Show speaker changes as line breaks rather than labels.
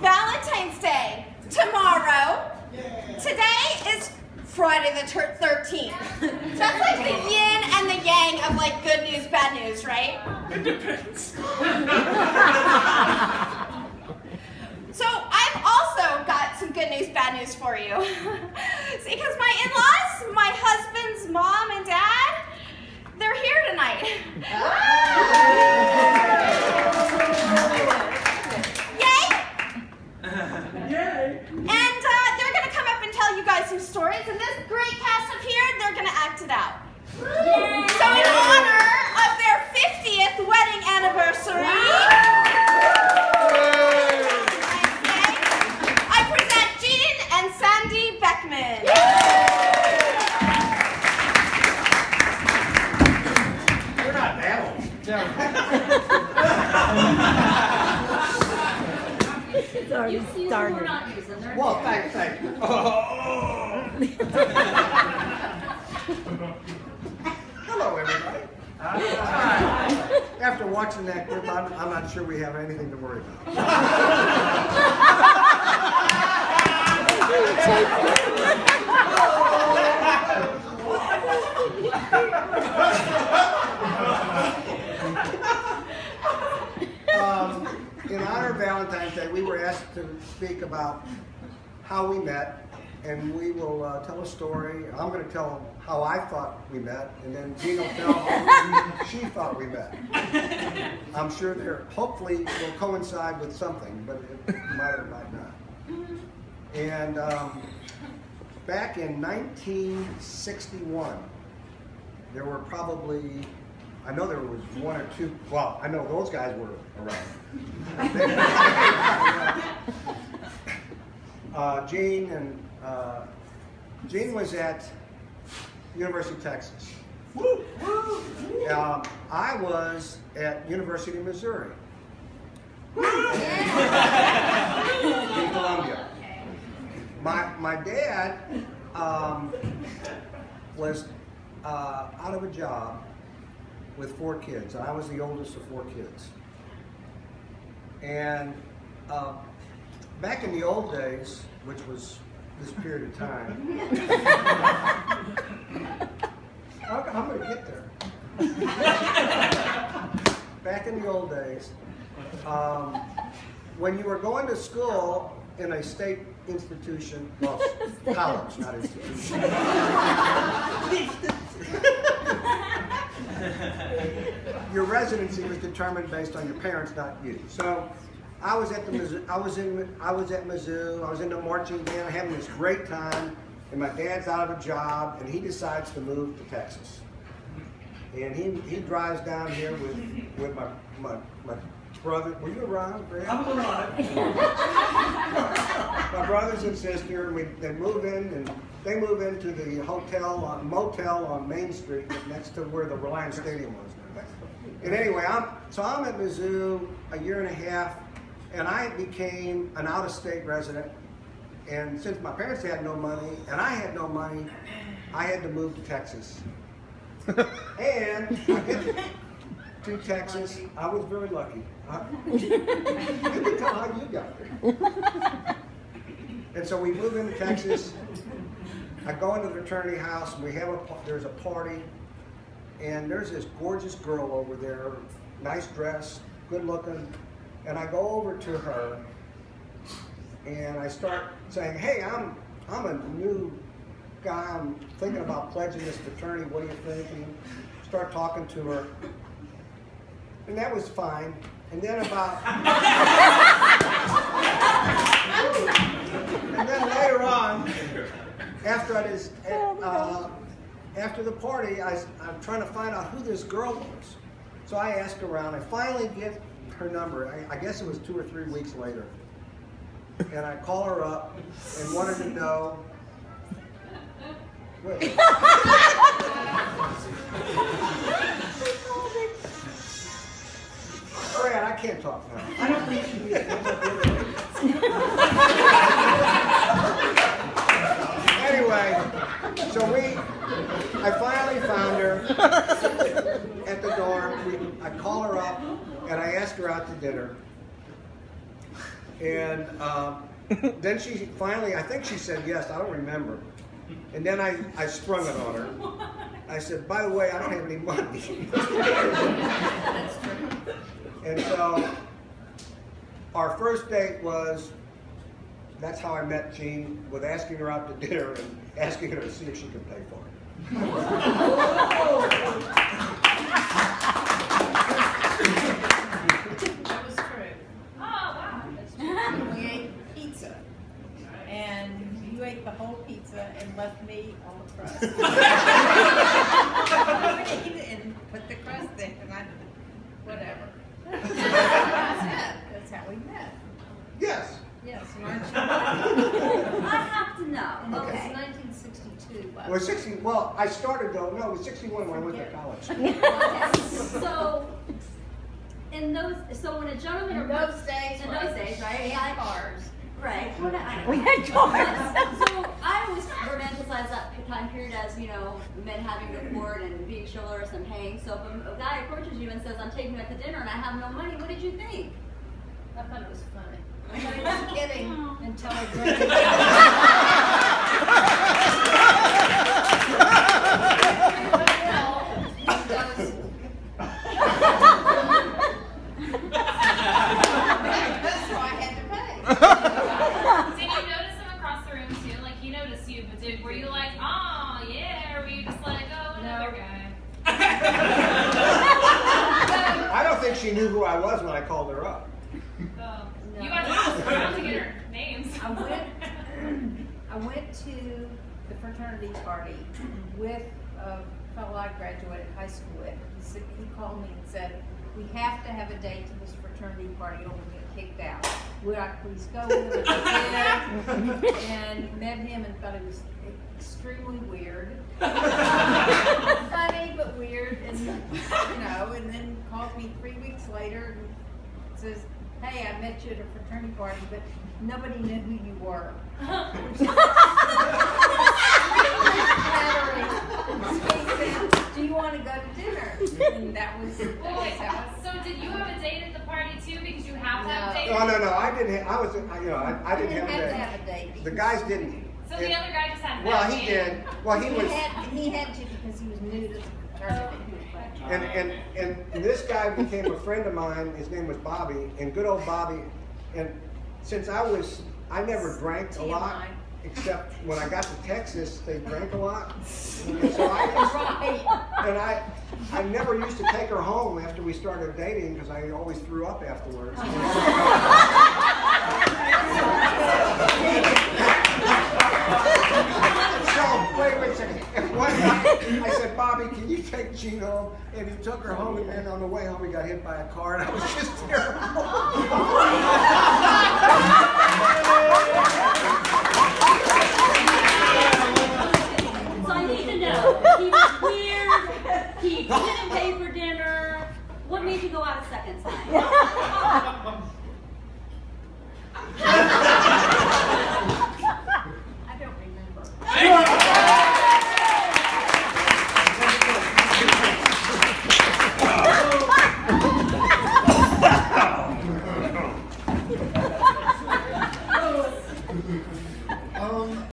Valentine's Day tomorrow. Today is Friday the 13th. That's like the yin and the yang of like good news, bad news, right?
It depends.
So I've also got some good news, bad news for you. Because my in-laws, my husband's mom and dad, they're here tonight. Yay!
Yay!
And they're going to come up and tell you guys some stories, and this great cast up here, they're going to act it out. Yay! So in honor of their 50th wedding anniversary, I present Jean and Sandy Beckman.
You're not that old.
It's already started.
Well, thank you. Hello, everybody. After watching that clip, I'm not sure we have anything to worry about. In honor of Valentine's Day, we were asked to speak about how we met, and we will tell a story. I'm going to tell how I thought we met, and then Jean will tell how she thought we met. I'm sure they're hopefully will coincide with something, but it might or might not. And back in 1961, there were probably, I know there was one or two, well, I know those guys were around. Jean was at University of Texas. I was at University of Missouri in Columbia. My dad was out of a job with 4 kids. I was the oldest of 4 kids. And back in the old days, which was this period of time, I'm going to get there. Back in the old days, when you were going to school in a state institution, well, college, not institution. Your residency was determined based on your parents, not you. So I was at Mizzou. I was in the marching band, having this great time, and my dad's out of a job, and he decides to move to Texas. And he drives down here with my brother. Were you around, Greg?
I'm around.
My brothers and sister, and they move into the motel on Main Street next to where the Reliance Stadium was. And anyway, I'm at Mizzou a year and a half, and I became an out-of-state resident. And since my parents had no money, and I had no money, I had to move to Texas. And I get to Texas, I was very lucky. You can tell how you got there. And so we move into Texas. I go into the fraternity house, and there's a party, and there's this gorgeous girl over there, nice dress, good looking, and I go over to her, and I start saying, "Hey, I'm a new guy. I'm thinking about pledging this fraternity. What do you think?" And start talking to her, and that was fine. And then and then later on, after the party, I'm trying to find out who this girl was. So I ask around. I finally get her number. I guess it was 2 or 3 weeks later. And I call her up and wanted to know. Wait. Brad, I can't talk now. I don't think she needs Anyway, so I finally found her at the dorm. I call her up and I ask her out to dinner. And then she finally, I think she said yes, I don't remember. And then I sprung it on her. I said, by the way, I don't have any money.
That's true.
And so our first date was, that's how I met Jean, with asking her out to dinner and asking her to see if she could pay for it.
That was true.
Oh, wow.
That's true. We ate pizza. And you ate the whole pizza and left me on the crust. I would eat it and put the crust in, and I, whatever. That's it. That's how we met.
Yes.
Yes, aren't you?
I have to know.
And it was
Okay.
1962.
Well, 60, well, I started though, no, it was 61 when I went to college.
Okay. So, in those, so when a gentleman
In those days,
in those days, right? Yeah,
cars.
right.
We had cars.
So I always romanticize that time period as, you know, men having the court and being chivalrous and paying. So if a guy approaches you and says, I'm taking you out to dinner and I have no money, what did you think?
I thought it was funny. I thought he was kidding until I drank it. That's why I had to pay.
Did you notice him across the room too? Like he noticed you, but were you like, oh yeah, or were you just like, oh, another guy?
I don't think she knew who I was when I called her up.
Oh. You guys asked around to get her names.
I went to the fraternity party with a fellow I graduated high school with. He called me and said, we have to have a date to this fraternity party or we'll get kicked out. Would I please go with him? I did, and met him and thought it was extremely weird. Funny, but weird. And, you know, and then called me 3 weeks later and says, hey, I met you at a fraternity party, but nobody knew who you were. Do you want to go to dinner? And that was
Wait, so did you have a date at the party too? Because you have to have a date.
No, I didn't. I was, you know, I didn't have
to
a
have
date.
a date.
The guys didn't.
So the other guy just had.
Well,
that
he
date.
did. Well, he was.
He had to because he was new to the fraternity.
And this guy became a friend of mine. His name was Bobby, and good old Bobby. And since I never drank a lot, except when I got to Texas, they drank a lot. And so I never used to take her home after we started dating because I always threw up afterwards. So, wait a second. One night, I said, Bobby, can you take Jean home? And he took her home, and then on the way home, he got hit by a car, and I was just terrible.
So I need to know, he was weird, he didn't pay for dinner. What made you go out a second time?